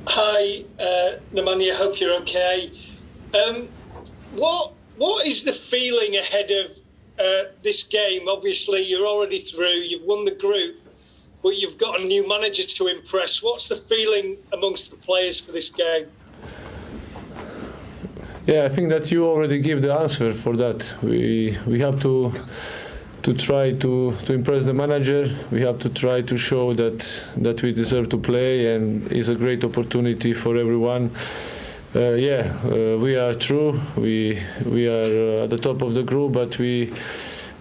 Hi, Nemanja, hope you're okay. What is the feeling ahead of this game? Obviously, you're already through, you've won the group, but you've got a new manager to impress. What's the feeling amongst the players for this game? Yeah, I think that you already give the answer for that. We have to try to impress the manager. We have to try to show that we deserve to play, and it's a great opportunity for everyone. We are true. We are at the top of the group, but we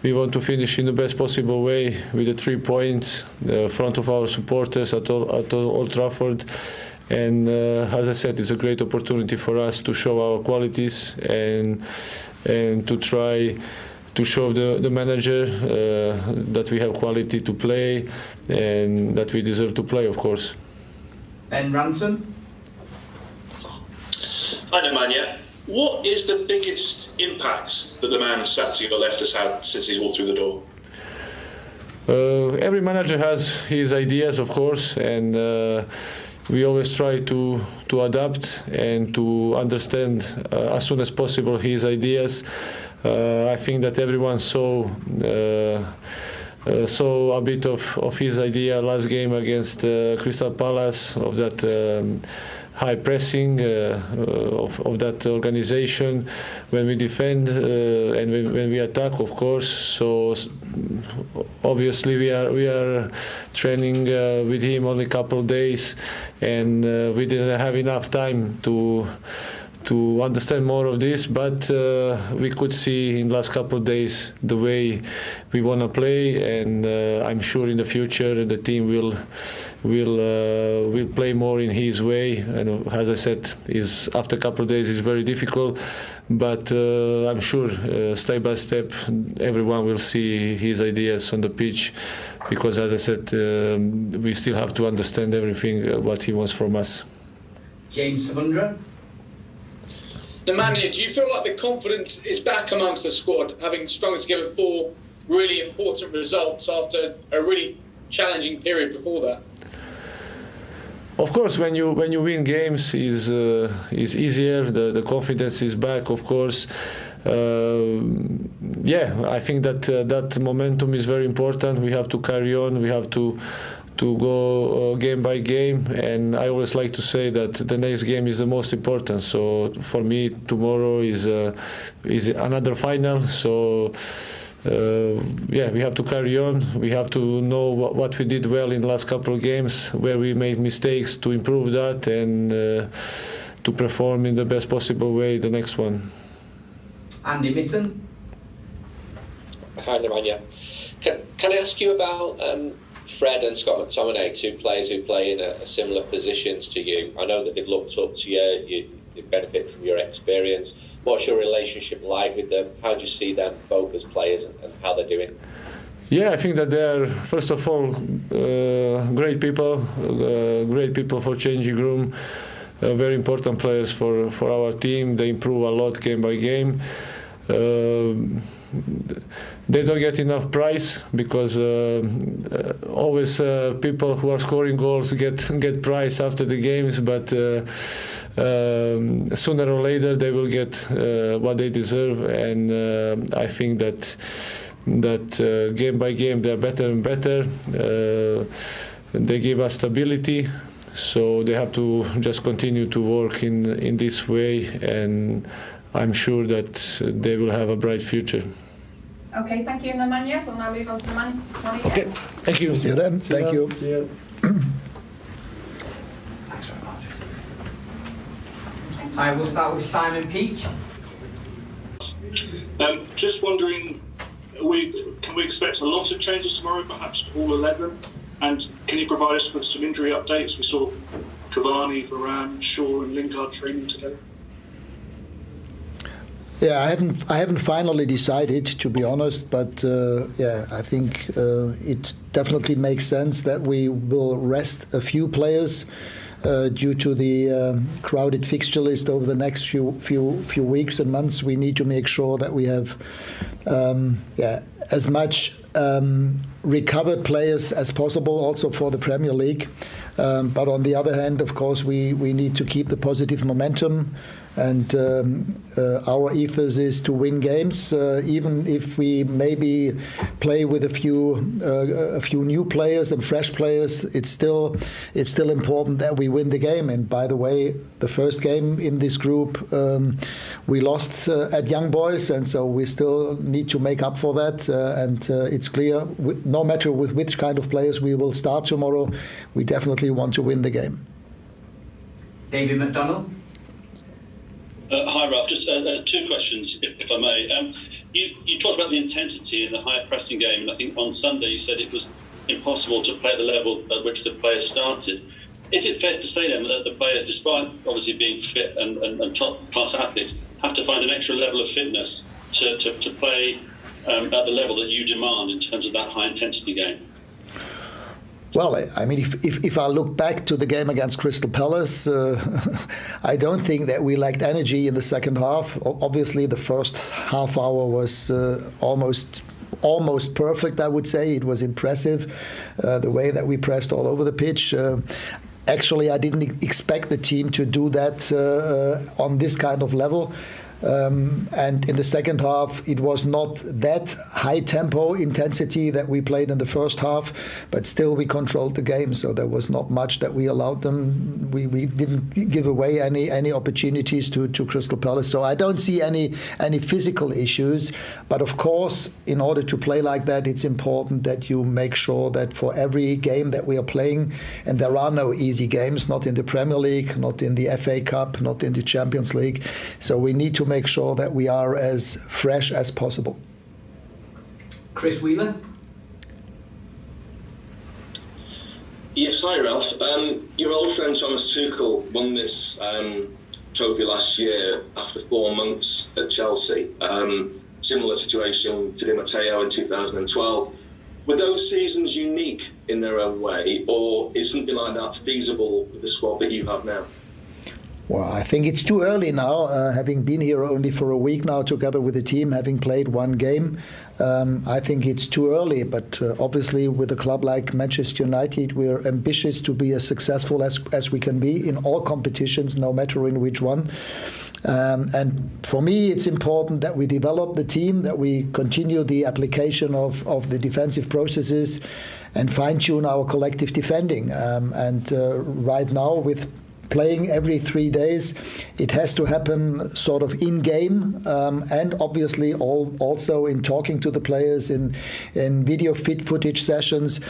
want to finish in the best possible way with the 3 points in front of our supporters at Old Trafford. And as I said, it's a great opportunity for us to show our qualities and to try to show the manager that we have quality to play and that we deserve to play, of course. Ben Ransom. Hi, Nemanja. What is the biggest impact that the man sat to your left has had since he's walked through the door? Every manager has his ideas, of course, and we always try to adapt and to understand as soon as possible his ideas. I think that everyone saw a bit of his idea last game against Crystal Palace, of that high pressing of that organization when we defend and when we attack, of course. So obviously we are training with him only a couple of days, and we didn't have enough time to understand more of this, but we could see in the last couple of days the way we want to play, and I'm sure in the future the team will play more in his way. And as I said, after a couple of days is very difficult, but I'm sure step by step everyone will see his ideas on the pitch, because as I said, we still have to understand everything what he wants from us. James Savundra. Nemanja, do you feel like the confidence is back amongst the squad, having strung together 4 really important results after a really challenging period before that? Of course, when you win games is easier. The confidence is back, of course. I think that momentum is very important. We have to carry on. We have to go game by game, and I always like to say that the next game is the most important. So for me, tomorrow is another final. So we have to carry on. We have to know what we did well in the last couple of games, where we made mistakes, to improve that and to perform in the best possible way the next one. Andy Mitten. Hi, Nemanja. Can I ask you about Fred and Scott McTominay, 2 players who play in a similar positions to you? I know that they've looked up to you, you benefit from your experience. What's your relationship like with them? How do you see them both as players and how they're doing? Yeah, I think that they are, first of all, great people for changing room, very important players for our team. They improve a lot game by game. They don't get enough prize, because always people who are scoring goals get prize after the games, but sooner or later they will get what they deserve, and I think that game by game they are better and better. They give us stability, so they have to just continue to work in this way, and I'm sure that they will have a bright future. Okay, thank you, Nemanja. We'll now move on to the man. Okay, thank you. See you then. Thank you. Yeah. Thanks very much. I will start with Simon Peach. Just wondering, can we expect a lot of changes tomorrow, perhaps all 11? And can you provide us with some injury updates? We saw Cavani, Varane, Shaw and Lingard training today. Yeah, I haven't finally decided, to be honest, but I think it definitely makes sense that we will rest a few players due to the crowded fixture list over the next few weeks and months. We need to make sure that we have as much recovered players as possible, also for the Premier League. But on the other hand, of course, we need to keep the positive momentum. And our ethos is to win games, even if we maybe play with a few new players and fresh players. It's still important that we win the game. And by the way, the first game in this group, we lost at Young Boys, and so we still need to make up for that. And it's clear, no matter with which kind of players we will start tomorrow, we definitely want to win the game. David McDonald. Hi, Ralph. Just two questions, if I may. You talked about the intensity in the high pressing game, and I think on Sunday you said it was impossible to play at the level at which the players started. Is it fair to say then that the players, despite obviously being fit and top-class athletes, have to find an extra level of fitness to play at the level that you demand in terms of that high-intensity game? Well, I mean, if I look back to the game against Crystal Palace, I don't think that we lacked energy in the second half. Obviously, the first half hour was almost perfect, I would say. It was impressive, the way that we pressed all over the pitch. Actually, I didn't expect the team to do that on this kind of level. And in the second half, it was not that high tempo intensity that we played in the first half, but still we controlled the game. So there was not much that we allowed them. We didn't give away any opportunities to Crystal Palace. So I don't see any physical issues. But of course, in order to play like that, it's important that you make sure that for every game that we are playing, and there are no easy games, not in the Premier League, not in the FA Cup, not in the Champions League. So we need to make sure that we are as fresh as possible. Chris Wheeler. Yes, hi Ralph. Your old friend Thomas Tuchel won this trophy last year after 4 months at Chelsea. Similar situation to Di Matteo in 2012. Were those seasons unique in their own way, or is something like that feasible with the squad that you have now? Well, I think it's too early now, having been here only for a week now together with the team, having played one game. I think it's too early, but obviously with a club like Manchester United, we're ambitious to be as successful as we can be in all competitions, no matter in which one. And for me, it's important that we develop the team, that we continue the application of the defensive processes and fine-tune our collective defending. Right now, with playing every 3 days, it has to happen sort of in-game, and obviously also in talking to the players in video footage sessions.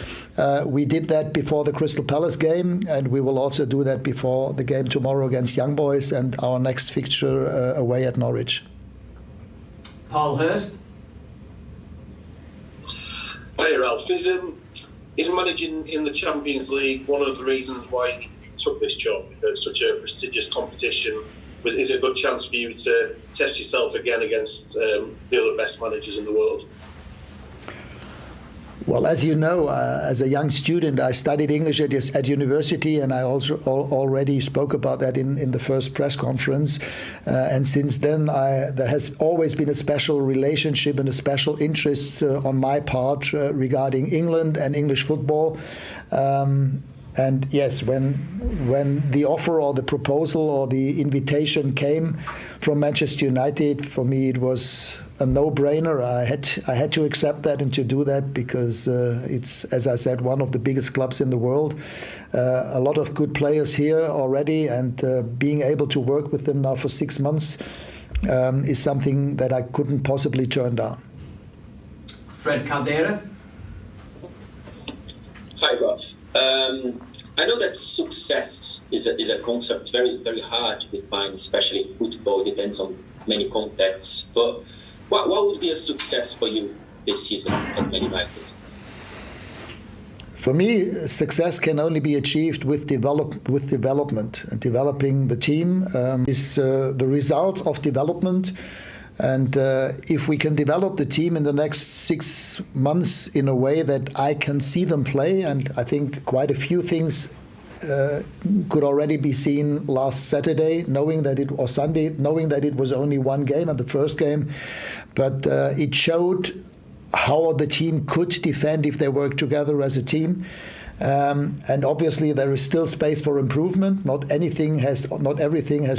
We did that before the Crystal Palace game, and we will also do that before the game tomorrow against Young Boys and our next fixture away at Norwich. Paul Hurst. Hi Ralph, is managing in the Champions League one of the reasons why took this job? It's such a prestigious competition. Is it a good chance for you to test yourself again against the other best managers in the world? Well, as you know, as a young student, I studied English at university, and I also already spoke about that in the first press conference. And since then, there has always been a special relationship and a special interest on my part regarding England and English football. And yes, when the offer or the proposal or the invitation came from Manchester United, for me it was a no-brainer. I had to accept that and to do that because it's, as I said, one of the biggest clubs in the world. A lot of good players here already, and being able to work with them now for 6 months is something that I couldn't possibly turn down. Fred Caldera. Hi, Ralph. I know that success is a concept very, very hard to define, especially in football. It depends on many contexts. But what would be a success for you this season at Man United? For me, success can only be achieved with development. And developing the team is the result of development. And if we can develop the team in the next 6 months in a way that I can see them play, and I think quite a few things could already be seen last Saturday, or Sunday, knowing that it was only one game at the first game, but it showed how the team could defend if they work together as a team. And obviously there is still space for improvement. Not everything has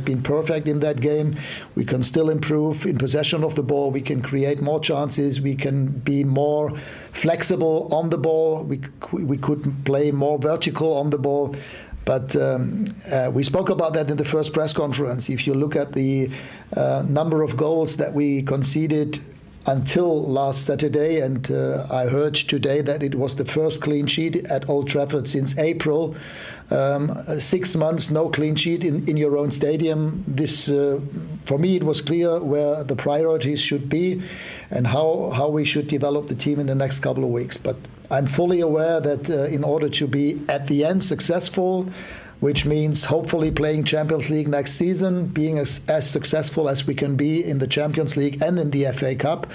been perfect in that game. We can still improve in possession of the ball. We can create more chances. We can be more flexible on the ball. We could play more vertical on the ball. But we spoke about that in the first press conference. If you look at the number of goals that we conceded until last Saturday, and I heard today that it was the first clean sheet at Old Trafford since April. 6 months, no clean sheet in your own stadium. This, for me, it was clear where the priorities should be and how we should develop the team in the next couple of weeks. But I'm fully aware that in order to be at the end successful, which means hopefully playing Champions League next season, being as successful as we can be in the Champions League and in the FA Cup.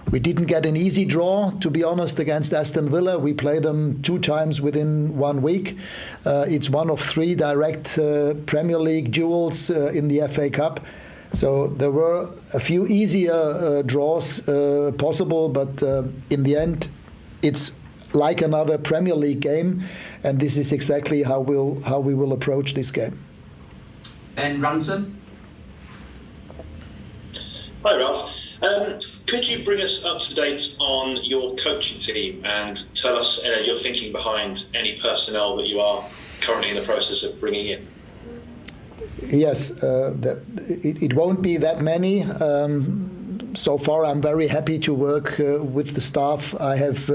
We didn't get an easy draw, to be honest, against Aston Villa. We played them 2 times within 1 week. It's one of 3 direct Premier League duels in the FA Cup. So there were a few easier draws possible, but in the end, it's like another Premier League game, and this is exactly how we will approach this game. Ben Ransom. Hi, Ralph. Could you bring us up to date on your coaching team and tell us your thinking behind any personnel that you are currently in the process of bringing in? Yes, it won't be that many. So far, I'm very happy to work with the staff I have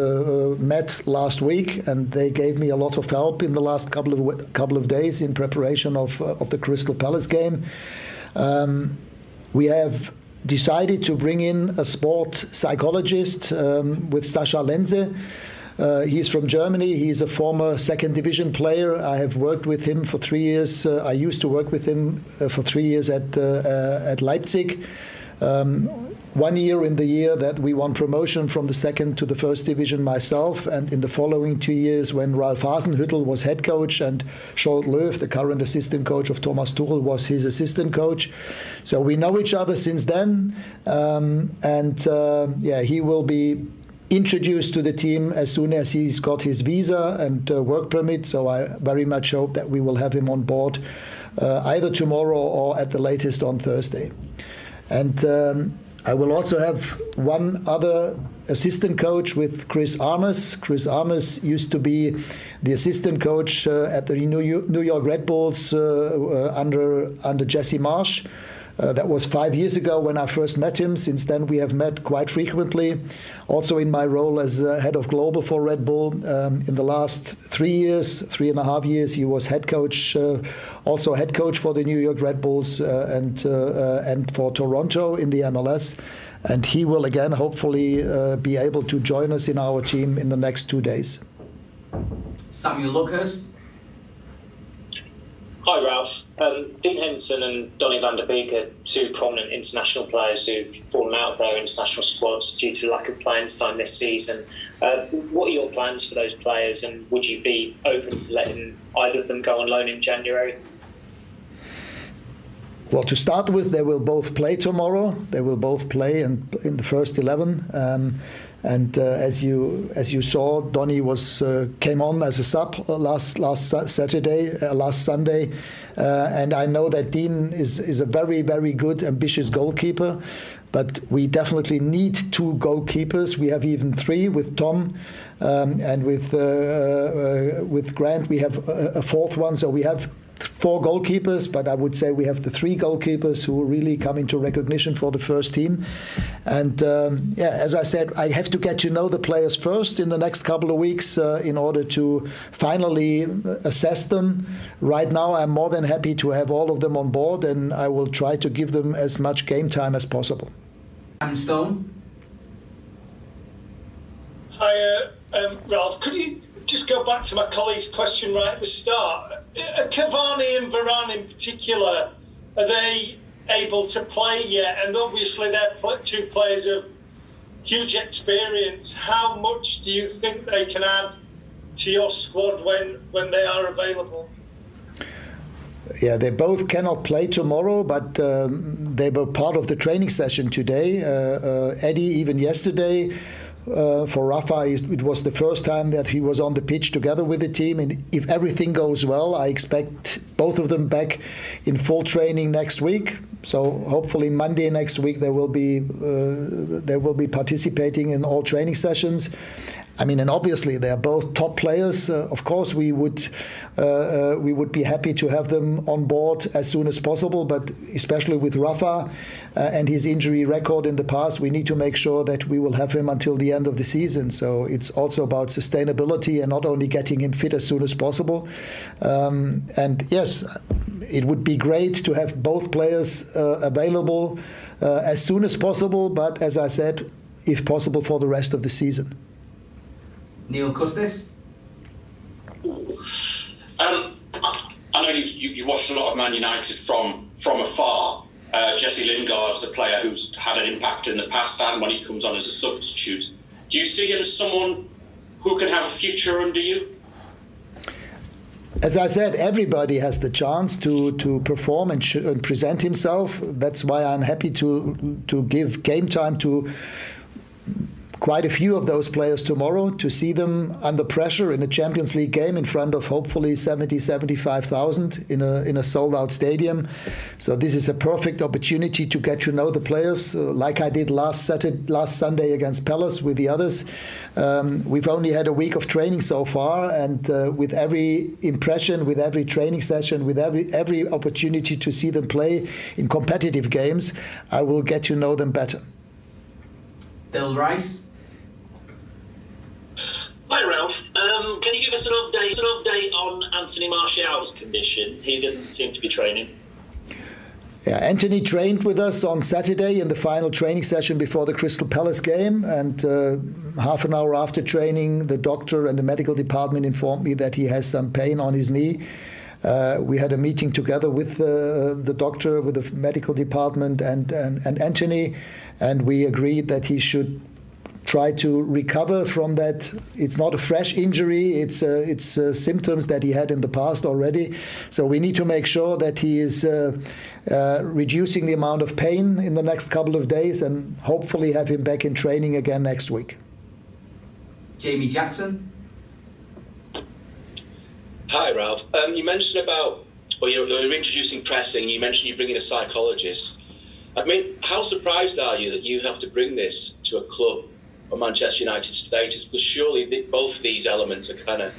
met last week, and they gave me a lot of help in the last couple of days in preparation of the Crystal Palace game. We have decided to bring in a sport psychologist with Sascha Lenze. He's from Germany. He's a former second division player. I have worked with him for 3 years. I used to work with him for 3 years at Leipzig. 1 year in the year that we won promotion from the second to the first division myself, and in the following 2 years when Ralf Hasenhüttl was head coach and Scholt Löw, the current assistant coach of Thomas Tuchel, was his assistant coach. So we know each other since then, he will be introduced to the team as soon as he's got his visa and work permit. So I very much hope that we will have him on board either tomorrow or at the latest on Thursday. And I will also have one other assistant coach with Chris Armas. Chris Armas used to be the assistant coach at the New York Red Bulls under Jesse Marsch. That was 5 years ago when I first met him. Since then, we have met quite frequently. Also in my role as head of global for Red Bull. In the last 3.5 years, he was head coach, also head coach for the New York Red Bulls and for Toronto in the MLS. And he will again, hopefully, be able to join us in our team in the next 2 days. Samuel Luckhurst. Hi, Ralph. Dean Henderson and Donny van der Beek are 2 prominent international players who've fallen out of their international squads due to lack of playing time this season. What are your plans for those players, and would you be open to letting either of them go on loan in January? Well, to start with, they will both play tomorrow. They will both play in the first 11. And as you saw, Donny came on as a sub last Sunday, and I know that Dean is a very, very good, ambitious goalkeeper. But we definitely need 2 goalkeepers. We have even 3 with Tom, and with Grant we have a 4th one. So we have 4 goalkeepers, but I would say we have the 3 goalkeepers who really come into recognition for the first team. And as I said, I have to get to know the players first in the next couple of weeks in order to finally assess them. Right now, I'm more than happy to have all of them on board, and I will try to give them as much game time as possible. Aaron Stone. Hi, Ralph. Could you just go back to my colleague's question right at the start? Cavani and Varane in particular, are they able to play yet? And obviously they're 2 players of huge experience. How much do you think they can add to your squad when they are available? Yeah, they both cannot play tomorrow, but they were part of the training session today. Eddie, even yesterday, For Rafa, it was the first time that he was on the pitch together with the team. And if everything goes well, I expect both of them back in full training next week. So hopefully Monday next week they will be participating in all training sessions. I mean, and obviously they are both top players. Of course, we would be happy to have them on board as soon as possible. But especially with Rafa and his injury record in the past, we need to make sure that we will have him until the end of the season. So it's also about sustainability and not only getting him fit as soon as possible. And yes, it would be great to have both players available as soon as possible. But as I said, if possible, for the rest of the season. Neil Custis. I know you've watched a lot of Man United from afar. Jesse Lingard's a player who's had an impact in the past and when he comes on as a substitute. Do you see him as someone who can have a future under you? As I said, everybody has the chance to perform and present himself. That's why I'm happy to give game time to quite a few of those players tomorrow, to see them under pressure in a Champions League game in front of hopefully 75,000 in a sold-out stadium. So this is a perfect opportunity to get to know the players, like I did last Sunday against Palace with the others. We've only had a week of training so far, and with every impression, with every training session, with every opportunity to see them play in competitive games, I will get to know them better. Bill Rice. Hi Ralph, can you give us an update on Anthony Martial's condition? He didn't seem to be training. Yeah, Anthony trained with us on Saturday in the final training session before the Crystal Palace game, and half an hour after training, the doctor and the medical department informed me that he has some pain on his knee. We had a meeting together with the doctor, with the medical department and Anthony, and we agreed that he should try to recover from that. It's not a fresh injury, it's symptoms that he had in the past already. So we need to make sure that he is reducing the amount of pain in the next couple of days and hopefully have him back in training again next week. Jamie Jackson. Hi Ralph, you mentioned about, or you're introducing pressing, you mentioned you bring in a psychologist. I mean, how surprised are you that you have to bring this to a club of Manchester United status? Because surely both of these elements are kind of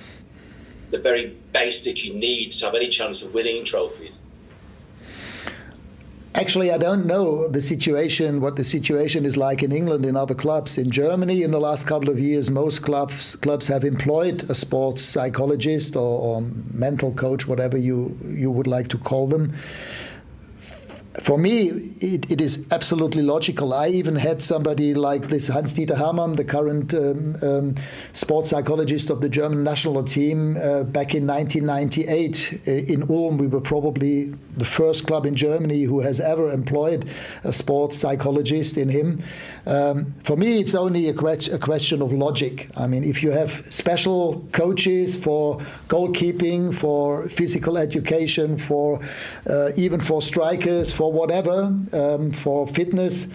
the very basic you need to have any chance of winning trophies. Actually, I don't know what the situation is like in England in other clubs. In Germany, in the last couple of years, most clubs have employed a sports psychologist or mental coach, whatever you would like to call them. For me, it is absolutely logical. I even had somebody like this Hans-Dieter Hermann, the current sports psychologist of the German national team, back in 1998 in Ulm. We were probably the first club in Germany who has ever employed a sports psychologist in him. For me, it's only a question of logic. I mean, if you have special coaches for goalkeeping, for physical education, for even for strikers, for whatever, for fitness,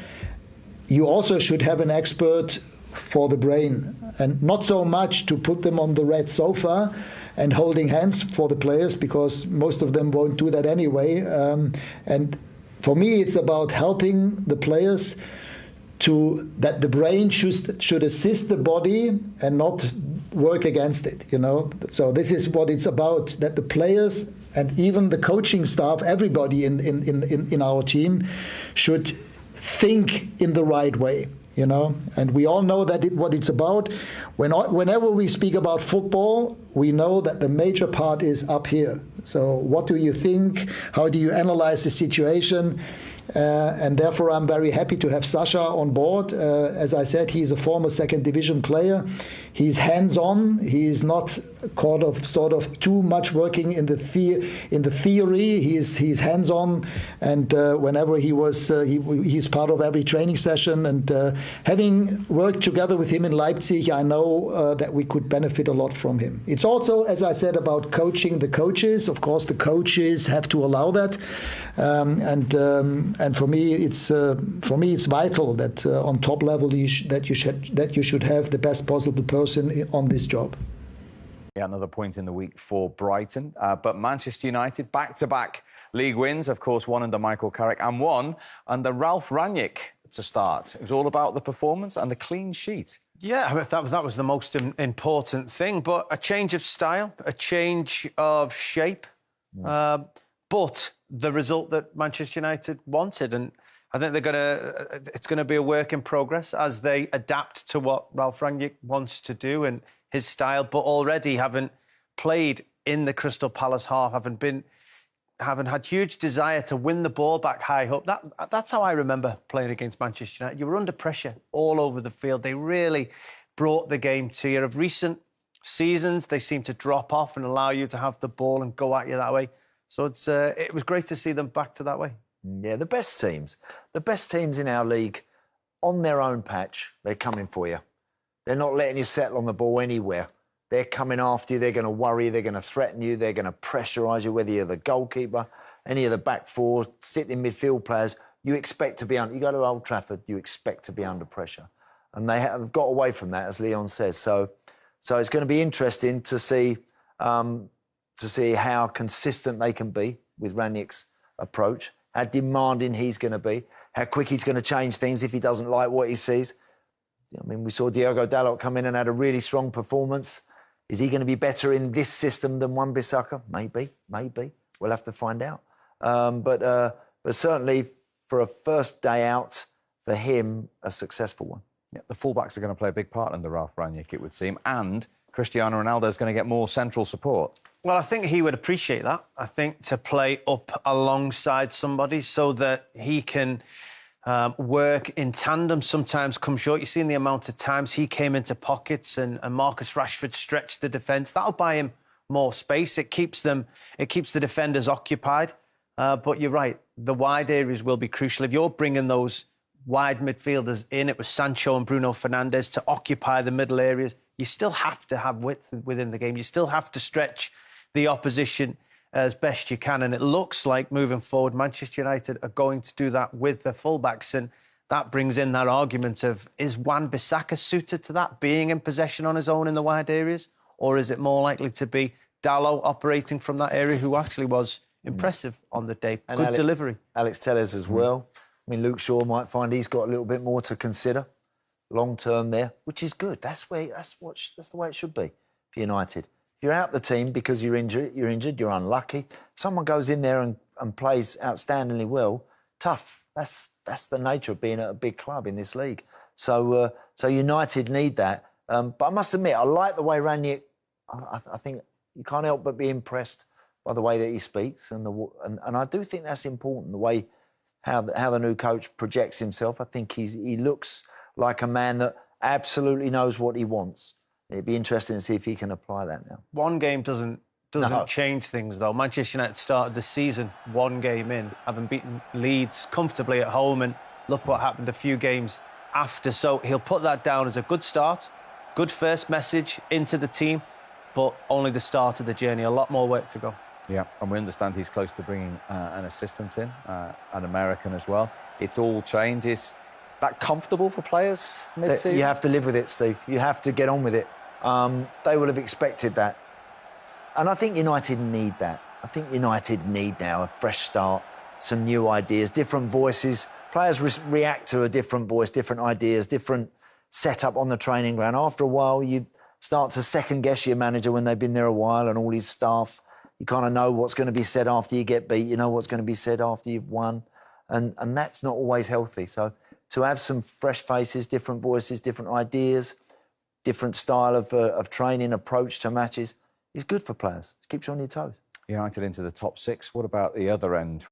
you also should have an expert for the brain, and not so much to put them on the red sofa and holding hands for the players, because most of them won't do that anyway. And for me, it's about helping the players that the brain should assist the body and not work against it, you know. So this is what it's about, that the players and even the coaching staff, everybody in our team should think in the right way, you know. And we all know that what it's about. Whenever we speak about football, we know that the major part is up here. So what do you think? How do you analyze the situation? And therefore, I'm very happy to have Sasha on board. As I said, he's a former second division player. He's hands-on. He is not sort of too much working in the theory. He's hands-on, and whenever he's part of every training session. And having worked together with him in Leipzig, I know that we could benefit a lot from him. It's also, as I said, about coaching the coaches. Of course, the coaches have to allow that. And for me, it's vital that on top level that you should have the best possible person on this job. Yeah, another point in the week for Brighton. But Manchester United, back-to-back league wins, of course, one under Michael Carrick and one under Ralf Rangnick to start. It was all about the performance and the clean sheet. Yeah, that was the most important thing. But a change of style, a change of shape, but the result that Manchester United wanted. And I think it's going to be a work in progress as they adapt to what Ralf Rangnick wants to do and his style, but already having played in the Crystal Palace half, having had huge desire to win the ball back high up. That's how I remember playing against Manchester United. You were under pressure all over the field. They really brought the game to you. Of recent seasons, they seem to drop off and allow you to have the ball and go at you that way. So it was great to see them back to that way. Yeah, the best teams in our league, on their own patch, they're coming for you. They're not letting you settle on the ball anywhere. They're coming after you, they're going to worry you, they're going to threaten you, they're going to pressurise you, whether you're the goalkeeper, any of the back four, sitting midfield players, you expect to be under... You go to Old Trafford, you expect to be under pressure. And they have got away from that, as Leon says. So it's going to be interesting to see how consistent they can be with Rangnick's approach, how demanding he's going to be, how quick he's going to change things if he doesn't like what he sees. I mean, we saw Diogo Dalot come in and had a really strong performance. Is he going to be better in this system than Wan-Bissaka? Maybe. We'll have to find out. But certainly, for a first day out, for him, a successful one. Yeah, the fullbacks are going to play a big part under Ralf Rangnick, it would seem, and Cristiano Ronaldo is going to get more central support. Well, I think he would appreciate that. I think to play up alongside somebody so that he can... work in tandem sometimes come short. You've seen the amount of times he came into pockets and Marcus Rashford stretched the defence. That'll buy him more space. It keeps the defenders occupied. But you're right, the wide areas will be crucial. If you're bringing those wide midfielders in, it was Sancho and Bruno Fernandes to occupy the middle areas. You still have to have width within the game. You still have to stretch the opposition as best you can. And it looks like, moving forward, Manchester United are going to do that with their fullbacks. And that brings in that argument of, is Wan-Bissaka suited to that, being in possession on his own in the wide areas? Or is it more likely to be Dalot operating from that area, who actually was impressive on the day? And good delivery. Alex Telles as well. I mean, Luke Shaw might find he's got a little bit more to consider long-term there, which is good. That's the way it should be for United. You're out the team because you're injured, you're unlucky. Someone goes in there and plays outstandingly well, tough. That's the nature of being at a big club in this league. So United need that. But I must admit, I like the way Rangnick... I think you can't help but be impressed by the way that he speaks. And I do think that's important, the way how the new coach projects himself. I think he looks like a man that absolutely knows what he wants. It'd be interesting to see if he can apply that now. One game doesn't change things, though. Manchester United started the season one game in, having beaten Leeds comfortably at home, and look what happened a few games after. So he'll put that down as a good start, good first message into the team, but only the start of the journey. A lot more work to go. Yeah, and we understand he's close to bringing an assistant in, an American as well. It's all change. Is that comfortable for players mid-season? You have to live with it, Steve. You have to get on with it. They would have expected that. And I think United need that. I think United need now a fresh start, some new ideas, different voices. Players react to a different voice, different ideas, different setup on the training ground. After a while, you start to second-guess your manager when they've been there a while and all his staff. You kind of know what's going to be said after you get beat. You know what's going to be said after you've won. And that's not always healthy. So to have some fresh faces, different voices, different ideas, different style of training, approach to matches is good for players. It keeps you on your toes. United into the top six. What about the other end?